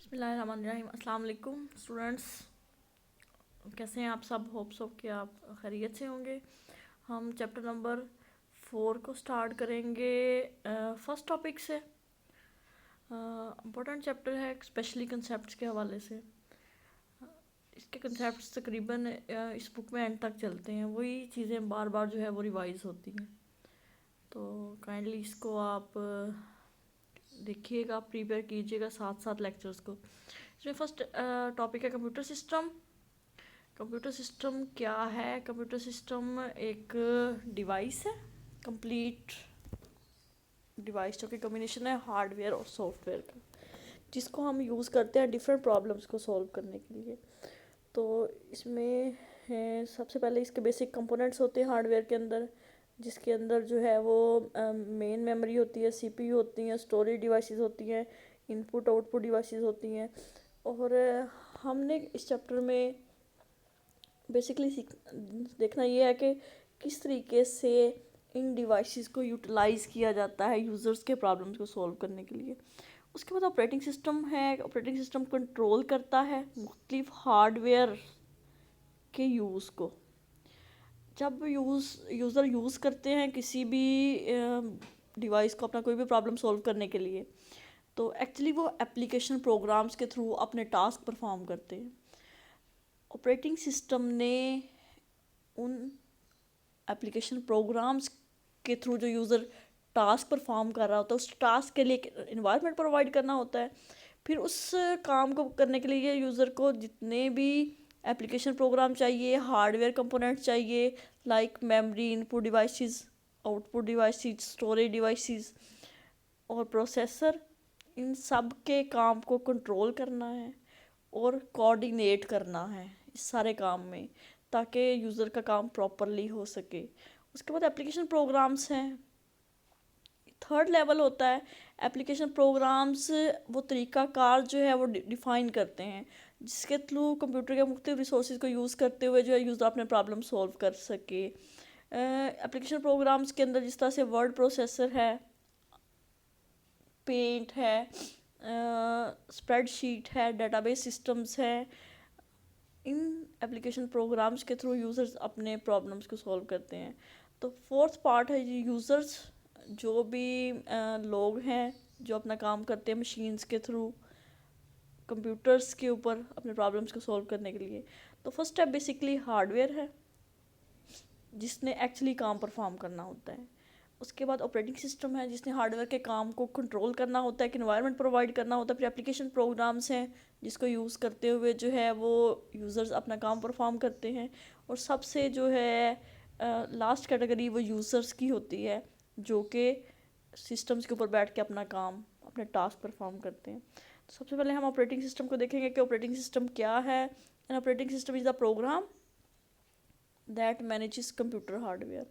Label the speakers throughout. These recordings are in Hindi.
Speaker 1: बिस्मिल्लाहिर्रहमानिर्रहीम। अस्सलाम वालेकुम स्टूडेंट्स, कैसे हैं आप सब? होप सो कि आप खैरियत से होंगे। हम चैप्टर नंबर 4 को स्टार्ट करेंगे फर्स्ट टॉपिक से। इम्पोर्टेंट चैप्टर है स्पेशली कंसेप्ट्स के हवाले से। इसके कंसेप्ट्स तकरीबन इस बुक में एंड तक चलते हैं, वही चीज़ें बार बार जो है वो रिवाइज होती हैं। तो काइंडली इसको आप देखिएगा, प्रिपेयर कीजिएगा साथ साथ लेक्चर्स को। इसमें फर्स्ट टॉपिक है कंप्यूटर सिस्टम। कंप्यूटर सिस्टम क्या है? कंप्यूटर सिस्टम एक डिवाइस है, कंप्लीट डिवाइस जो कि कम्बिनेशन है हार्डवेयर और सॉफ्टवेयर का, जिसको हम यूज़ करते हैं डिफरेंट प्रॉब्लम्स को सॉल्व करने के लिए। तो इसमें सबसे पहले इसके बेसिक कंपोनेंट्स होते हैं हार्डवेयर के अंदर, जिसके अंदर जो है वो मेन मेमोरी होती है, सीपीयू होती हैं, स्टोरेज डिवाइसेस होती हैं, इनपुट आउटपुट डिवाइसेस होती हैं। और हमने इस चैप्टर में बेसिकली देखना ये है कि किस तरीके से इन डिवाइसेस को यूटिलाइज़ किया जाता है यूज़र्स के प्रॉब्लम्स को सॉल्व करने के लिए। उसके बाद ऑपरेटिंग सिस्टम है। ऑपरेटिंग सिस्टम कंट्रोल करता है मुख्तलिफ हार्डवेयर के यूज़ को। जब यूज़र यूज़ करते हैं किसी भी डिवाइस को अपना कोई भी प्रॉब्लम सॉल्व करने के लिए, तो एक्चुअली वो एप्लीकेशन प्रोग्राम्स के थ्रू अपने टास्क परफॉर्म करते हैं। ऑपरेटिंग सिस्टम ने उन एप्लीकेशन प्रोग्राम्स के थ्रू जो यूज़र टास्क परफॉर्म कर रहा होता है, उस टास्क के लिए इन्वायरमेंट प्रोवाइड करना होता है। फिर उस काम को करने के लिए यूज़र को जितने भी एप्लीकेशन प्रोग्राम चाहिए, हार्डवेयर कंपोनेंट्स चाहिए, like memory, input devices, output devices, storage devices और प्रोसेसर, इन सब के काम को कंट्रोल करना है और कोऑर्डिनेट करना है इस सारे काम में, ताकि यूज़र का काम प्रॉपरली हो सके। उसके बाद एप्लीकेशन प्रोग्राम्स हैं। थर्ड लेवल होता है एप्लीकेशन प्रोग्राम्स। वो तरीक़ाकार जो है वो डिफ़ाइन करते हैं, जिसके थ्रू कंप्यूटर के मुख्तलिफ रिसोर्सेज को यूज़ करते हुए जो है यूज़र अपने प्रॉब्लम सॉल्व कर सके। एप्लीकेशन प्रोग्राम्स के अंदर जिस तरह से वर्ड प्रोसेसर है, पेंट है, स्प्रेडशीट है, डेटाबेस सिस्टम्स हैं, इन एप्लीकेशन प्रोग्राम्स के थ्रू यूज़र्स अपने प्रॉब्लम्स को सॉल्व करते हैं। तो फोर्थ पार्ट है जी यूज़र्स, जो भी लोग हैं जो अपना काम करते हैं मशीन्स के थ्रू कंप्यूटर्स के ऊपर अपने प्रॉब्लम्स को सॉल्व करने के लिए। तो फर्स्ट स्टेप बेसिकली हार्डवेयर है, जिसने एक्चुअली काम परफॉर्म करना होता है। उसके बाद ऑपरेटिंग सिस्टम है, जिसने हार्डवेयर के काम को कंट्रोल करना होता है, एक इन्वायरमेंट प्रोवाइड करना होता है। फिर एप्लीकेशन प्रोग्राम्स हैं, जिसको यूज़ करते हुए जो है वो यूज़र्स अपना काम परफॉर्म करते हैं। और सबसे जो है लास्ट कैटेगरी वो यूज़र्स की होती है, जो कि सिस्टम्स के ऊपर बैठ के अपना काम, अपने टास्क परफॉर्म करते हैं। तो सबसे पहले हम ऑपरेटिंग सिस्टम को देखेंगे कि ऑपरेटिंग सिस्टम क्या है। An operating system is the program that manages computer hardware.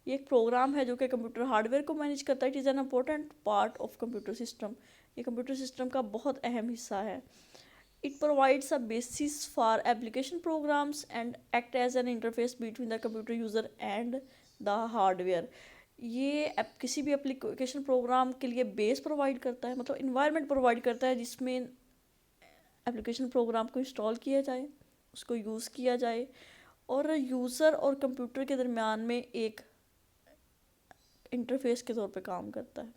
Speaker 1: ये एक प्रोग्राम है जो कि कंप्यूटर हार्डवेयर को मैनेज करता है। It is an important part of computer system. ये कंप्यूटर सिस्टम का बहुत अहम हिस्सा है। It provides a basis for application programs and act as an interface between the computer user and the hardware. ये किसी भी एप्लीकेशन प्रोग्राम के लिए बेस प्रोवाइड करता है, मतलब इन्वायरमेंट प्रोवाइड करता है जिसमें एप्लीकेशन प्रोग्राम को इंस्टॉल किया जाए, उसको यूज़ किया जाए, और यूज़र और कंप्यूटर के दरमियान में एक इंटरफेस के तौर पे काम करता है।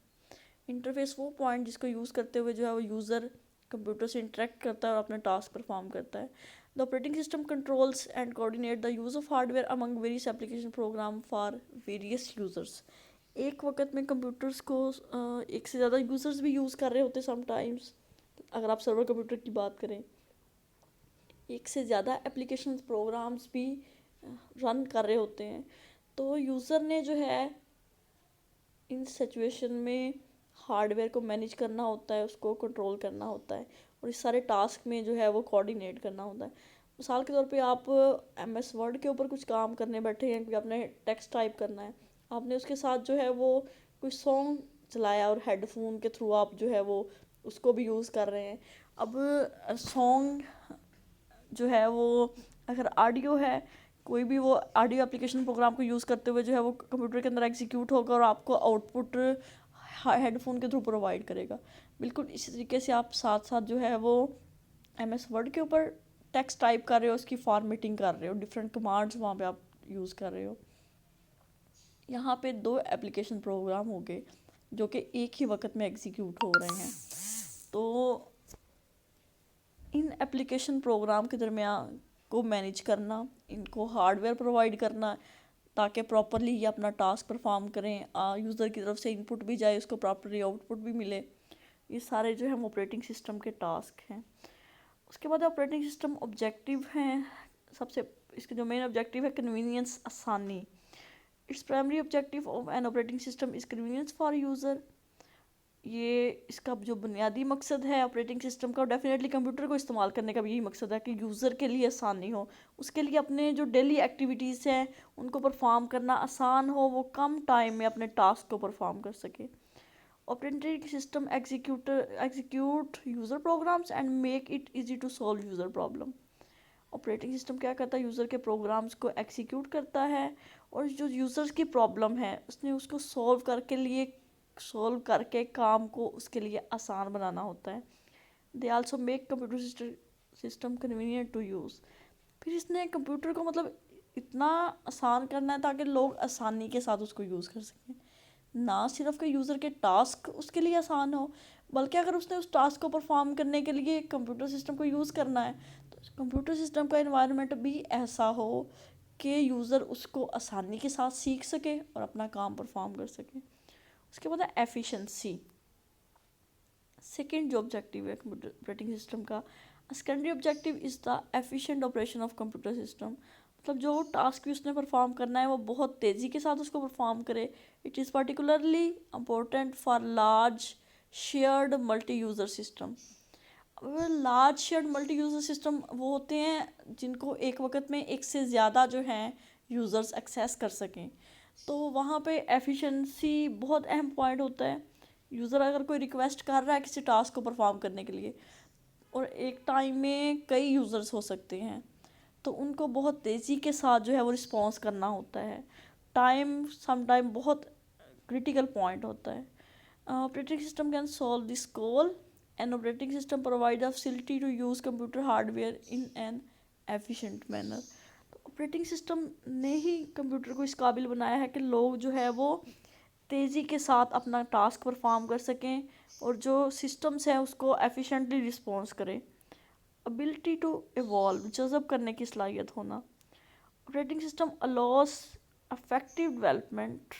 Speaker 1: इंटरफेस वो पॉइंट जिसको यूज़ करते हुए जो है वो यूज़र कंप्यूटर से इंटरेक्ट करता है और अपना टास्क परफॉर्म करता है। The operating system controls and coordinate the use of hardware among various application program for various users. एक वक्त में कंप्यूटर्स को एक से ज़्यादा यूज़र्स भी यूज़ कर रहे होते समटाइम्स। अगर आप सर्वर कंप्यूटर की बात करें, एक से ज़्यादा एप्लीकेशन प्रोग्राम्स भी रन कर रहे होते हैं। तो यूज़र ने जो है इन सिचुएशन में हार्डवेयर को मैनेज करना होता है, उसको कंट्रोल करना होता है, और इस सारे टास्क में जो है वो कोऑर्डिनेट करना होता है। मिसाल के तौर पे आप MS वर्ड के ऊपर कुछ काम करने बैठे हैं, कि आपने टेक्स्ट टाइप करना है, आपने उसके साथ जो है वो कोई सॉन्ग चलाया और हेडफोन के थ्रू आप जो है वो उसको भी यूज़ कर रहे हैं। अब सॉन्ग जो है वो अगर ऑडियो है, कोई भी वो ऑडियो एप्लीकेशन प्रोग्राम को यूज़ करते हुए जो है वो कंप्यूटर के अंदर एग्जीक्यूट होगा और आपको आउटपुट हेडफोन के थ्रू प्रोवाइड करेगा। बिल्कुल इसी तरीके से आप साथ साथ जो है वो MS वर्ड के ऊपर टेक्स्ट टाइप कर रहे हो, उसकी फॉर्मेटिंग कर रहे हो, डिफरेंट कमांड्स वहाँ पे आप यूज़ कर रहे हो। यहाँ पे 2 एप्लीकेशन प्रोग्राम हो गए जो कि एक ही वक्त में एग्जीक्यूट हो रहे हैं। तो इन एप्लीकेशन प्रोग्राम के दरमियान को मैनेज करना, इनको हार्डवेयर प्रोवाइड करना ताकि प्रॉपरली ये अपना टास्क परफॉर्म करें, यूज़र की तरफ से इनपुट भी जाए, उसको प्रॉपरली आउटपुट भी मिले, ये सारे जो है ऑपरेटिंग सिस्टम के टास्क हैं। उसके बाद ऑपरेटिंग सिस्टम ऑब्जेक्टिव हैं। सबसे इसके जो मेन ऑब्जेक्टिव है कन्वीनियंस, आसानी। Its primary objective of N operating system is convenience for user. ये इसका जो बुनियादी मकसद है ऑपरेटिंग सिस्टम का, डेफिनेटली कंप्यूटर को इस्तेमाल करने का भी यही मकसद है कि यूज़र के लिए आसानी हो, उसके लिए अपने जो डेली एक्टिविटीज़ हैं उनको परफॉर्म करना आसान हो, वो कम टाइम में अपने टास्क को परफॉर्म कर सके। Operating system execute user programs and make it easy to solve user problem. Operating system क्या करता है, यूज़र के प्रोग्राम्स को एग्जीक्यूट करता है और जो यूज़र्स की प्रॉब्लम है उसने उसको सॉल्व करके काम को उसके लिए आसान बनाना होता है। They also make computer system convenient to use. फिर इसने कंप्यूटर को मतलब इतना आसान करना है ताकि लोग आसानी के साथ उसको यूज़ कर सकें। ना सिर्फ कि यूज़र के टास्क उसके लिए आसान हो, बल्कि अगर उसने उस टास्क को परफॉर्म करने के लिए कंप्यूटर सिस्टम को यूज़ करना है तो कंप्यूटर सिस्टम का एनवायरनमेंट भी ऐसा हो कि यूज़र उसको आसानी के साथ सीख सके और अपना काम परफॉर्म कर सके। उसके बाद है एफिशिएंसी। सेकेंड जो ऑब्जेक्टिव है कंप्यूटर ऑपरेटिंग सिस्टम का, secondary objective is the efficient operation of computer system. मतलब जो टास्क भी उसने परफॉर्म करना है वो बहुत तेज़ी के साथ उसको परफॉर्म करे। It is particularly important for large shared multi user system. Large shared multi user system वो होते हैं जिनको एक वक्त में एक से ज़्यादा जो हैं यूज़र्स एक्सेस कर सकें, तो वहाँ पे एफिशिएंसी बहुत अहम पॉइंट होता है। यूज़र अगर कोई रिक्वेस्ट कर रहा है किसी टास्क को परफॉर्म करने के लिए और एक टाइम में कई यूज़र्स हो सकते हैं, तो उनको बहुत तेज़ी के साथ जो है वो रिस्पॉन्स करना होता है। सम टाइम बहुत क्रिटिकल पॉइंट होता है। Operating system can solve this goal. An operating system provide the facility to use computer hardware in an efficient manner. तो ऑपरेटिंग सिस्टम ने ही कंप्यूटर को इस काबिल बनाया है कि लोग जो है वो तेज़ी के साथ अपना टास्क परफॉर्म कर सकें और जो सिस्टम्स हैं उसको एफिशिएंटली रिस्पॉन्स करें। एबिलिटी टू इवॉल्व, जज़ब करने की सलाहियत होना। Operating system allow us affective development.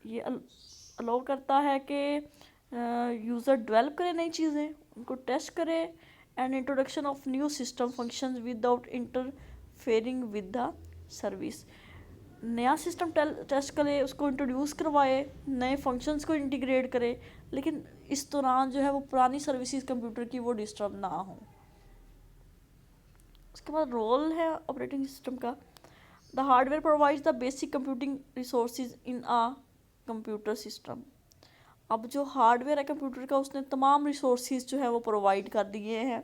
Speaker 1: ये अलाउ करता है कि यूज़र डेवलप करे नई चीज़ें, उनको टेस्ट करे, and introduction of new system functions without interfering with the service. नया सिस्टम टेस्ट करे, उसको इंट्रोड्यूस करवाए, नए फंक्शंस को इंटीग्रेट करे, लेकिन इस दौरान जो है वो पुरानी सर्विसेज कंप्यूटर की वो डिस्टर्ब ना हो। उसके बाद रोल है ऑपरेटिंग सिस्टम का। The hardware provides the basic computing resources in a computer system. अब जो हार्डवेयर है कंप्यूटर का उसने तमाम रिसोर्सेज जो है वो प्रोवाइड कर दिए हैं।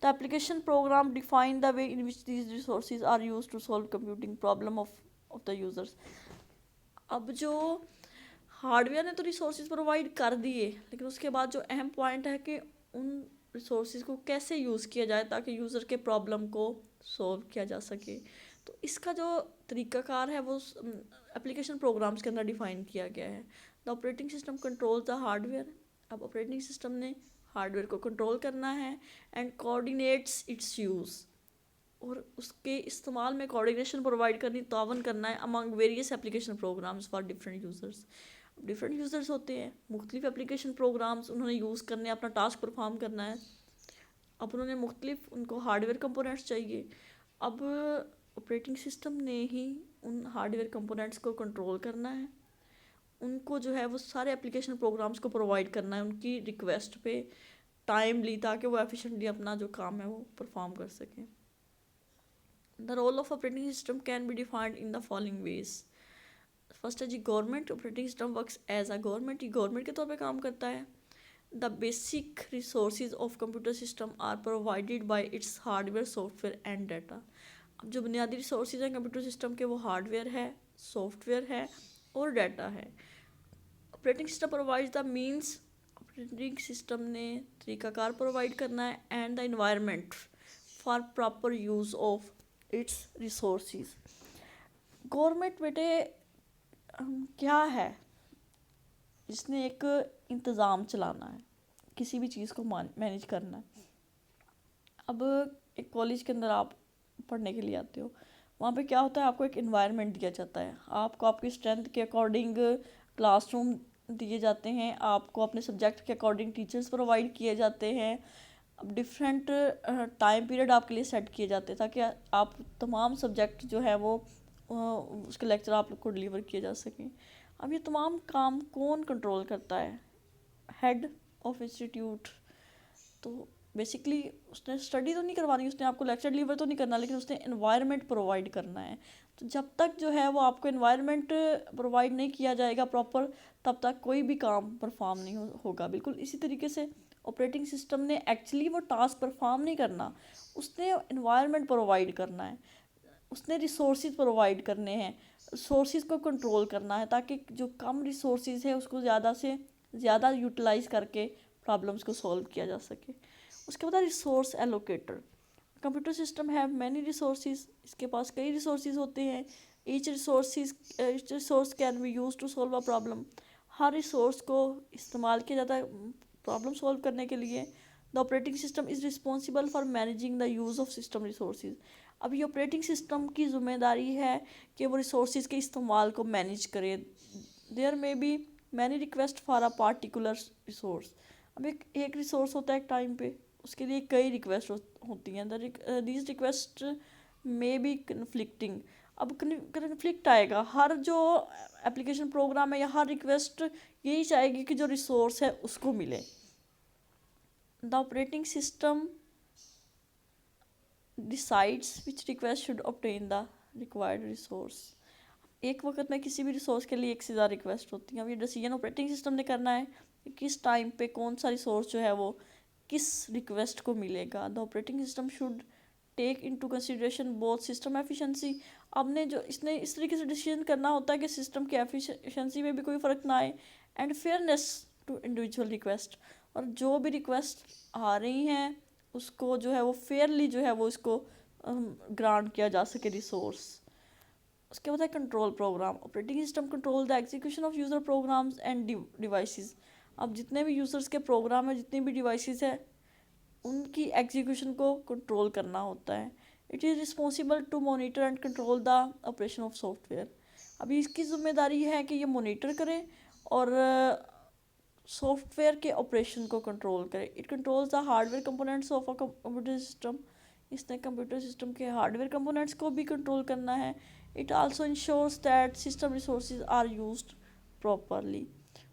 Speaker 1: The application program define the way in which these resources are use to solve computing problem of the users. अब जो हार्डवेयर ने तो रिसोर्सेज प्रोवाइड कर दिए, लेकिन उसके बाद जो अहम पॉइंट है कि उन रिसोर्सेज को कैसे यूज़ किया जाए ताकि यूज़र के प्रॉब्लम को सॉल्व किया जा सके। तो इसका जो तरीक़ाकार है वो एप्लीकेशन प्रोग्राम्स के अंदर डिफ़ाइन किया गया है। The operating system control the hardware. अब ऑपरेटिंग सिस्टम ने हार्डवेयर को कंट्रोल करना है एंड कोऑर्डिनेट्स इट्स यूज़, और उसके इस्तेमाल में कोऑर्डिनेशन प्रोवाइड करनी, तावन करना है among various application programs for different users. Different users होते हैं, मुख्तलिफ एप्लीकेशन प्रोग्राम्स उन्होंने यूज़ करने, अपना टास्क परफॉर्म करना है। अब उन्होंने मुख्तलिफ उनको हार्डवेयर कंपोनेंट्स चाहिए। अब ऑपरेटिंग सिस्टम ने ही उन हार्डवेयर कंपोनेंट्स को कंट्रोल करना है, उनको जो है वो सारे एप्लीकेशन प्रोग्राम्स को प्रोवाइड करना है उनकी रिक्वेस्ट पे टाइमली, ताकि वो एफिशिएंटली अपना जो काम है वो परफॉर्म कर सकें। The role of operating system can be defined in the following ways. First है जी government. Operating system works as a government, ये गवर्नमेंट के तौर पे काम करता है। The basic resources of computer system are provided by its hardware, software and data. अब जो बुनियादी रिसोर्सेज हैं कंप्यूटर सिस्टम के वो हार्डवेयर है, सॉफ्टवेयर है और डाटा है। Operating system provides the means operating system ने तरीकाकार प्रोवाइड करना है and the environment for proper use of its resources. Government बेटे क्या है, जिसने एक इंतज़ाम चलाना है, किसी भी चीज़ को मैनेज करना है। अब एक कॉलेज के अंदर आप पढ़ने के लिए आते हो, वहाँ पे क्या होता है, आपको एक इन्वायरमेंट दिया जाता है, आपको आपकी स्ट्रेंथ के अकॉर्डिंग क्लासरूम दिए जाते हैं, आपको अपने सब्जेक्ट के अकॉर्डिंग टीचर्स प्रोवाइड किए जाते हैं। अब डिफरेंट टाइम पीरियड आपके लिए सेट किए जाते हैं ताकि आप तमाम सब्जेक्ट जो है वो उसके लेक्चर आप लोग को डिलीवर किए जा सकें। अब ये तमाम काम कौन कंट्रोल करता है? Head of institute. तो बेसिकली उसने स्टडी तो नहीं करवानी, उसने आपको लेक्चर डिलीवर तो नहीं करना, लेकिन उसने एनवायरनमेंट प्रोवाइड करना है। तो जब तक जो है वो आपको एनवायरनमेंट प्रोवाइड नहीं किया जाएगा प्रॉपर, तब तक कोई भी काम परफॉर्म नहीं होगा। बिल्कुल इसी तरीके से ऑपरेटिंग सिस्टम ने एक्चुअली वो टास्क परफॉर्म नहीं करना, उसने एनवायरनमेंट प्रोवाइड करना है, उसने रिसोर्सेज प्रोवाइड करने हैं, रिसोर्सेज को कंट्रोल करना है ताकि जो कम रिसोर्सेज है उसको ज़्यादा से ज़्यादा यूटिलाइज करके प्रॉब्लम्स को सॉल्व किया जा सके। उसके बाद resource allocator. Computer system have many resources, इसके पास कई रिसोर्सेज होते हैं। Each resource can be use to solve a problem. हर रिसोर्स को इस्तेमाल किया जाता है प्रॉब्लम सॉल्व करने के लिए। The operating system is responsible for managing the use of system resources. अब ये ऑपरेटिंग सिस्टम की जिम्मेदारी है कि वो रिसोर्सेज के इस्तेमाल को मैनेज करे। There may be many request for a particular resource. अब एक रिसोर्स होता है एक टाइम पे, उसके लिए कई रिक्वेस्ट होती हैं। These request may be conflicting. अब कन्फ्लिक्ट आएगा, हर जो एप्लीकेशन प्रोग्राम है या हर रिक्वेस्ट यही चाहेगी कि जो रिसोर्स है उसको मिले। The operating system decides which request should obtain the required resource. एक वक्त में किसी भी रिसोर्स के लिए एक से ज़्यादा रिक्वेस्ट होती हैं। अब ये डिसीजन ऑपरेटिंग सिस्टम ने करना है कि किस टाइम पे कौन सा रिसोर्स जो है वो किस रिक्वेस्ट को मिलेगा। The operating system should take into consideration both system efficiency. आपने जो इसने इस तरीके से डिसीजन करना होता है कि सिस्टम की एफिशिएंसी में भी कोई फ़र्क ना आए, and fairness to individual request. और जो भी रिक्वेस्ट आ रही हैं उसको जो है वो फेयरली जो है वो इसको ग्रांट किया जा सके रिसोर्स। उसके बाद है control program. Operating system control the execution of user programs and devices. अब जितने भी यूज़र्स के प्रोग्राम है, जितनी भी डिवाइसेस है, उनकी एग्जीक्यूशन को कंट्रोल करना होता है। It is responsible to monitor and control the operation of software. अभी इसकी जिम्मेदारी है कि ये मॉनिटर करे और सॉफ्टवेयर के ऑपरेशन को कंट्रोल करे। It controls the hardware components of a computer system. इसने कंप्यूटर सिस्टम के हार्डवेयर कंपोनेंट्स को भी कंट्रोल करना है। It also ensures that system resources are used properly.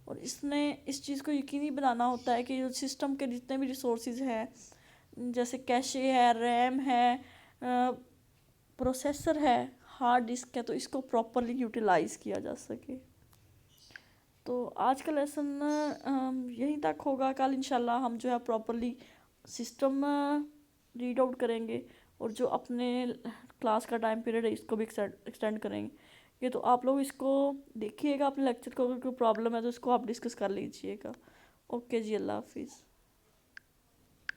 Speaker 1: और इसने इस चीज़ को यकीनी बनाना होता है कि जो सिस्टम के जितने भी रिसोर्सेज हैं, जैसे कैशे है, रैम है, प्रोसेसर है, हार्ड डिस्क है, तो इसको प्रॉपरली यूटिलाइज़ किया जा सके। तो आज का लेसन यहीं तक होगा। कल इंशाल्लाह हम जो है प्रॉपरली सिस्टम रीड आउट करेंगे और जो अपने क्लास का टाइम पीरियड है इसको भी एक्सटेंड करेंगे। ये तो आप लोग इसको देखिएगा अपने लेक्चर को, अगर कोई प्रॉब्लम है तो इसको आप डिस्कस कर लीजिएगा। ओके जी, अल्लाह हाफिज़।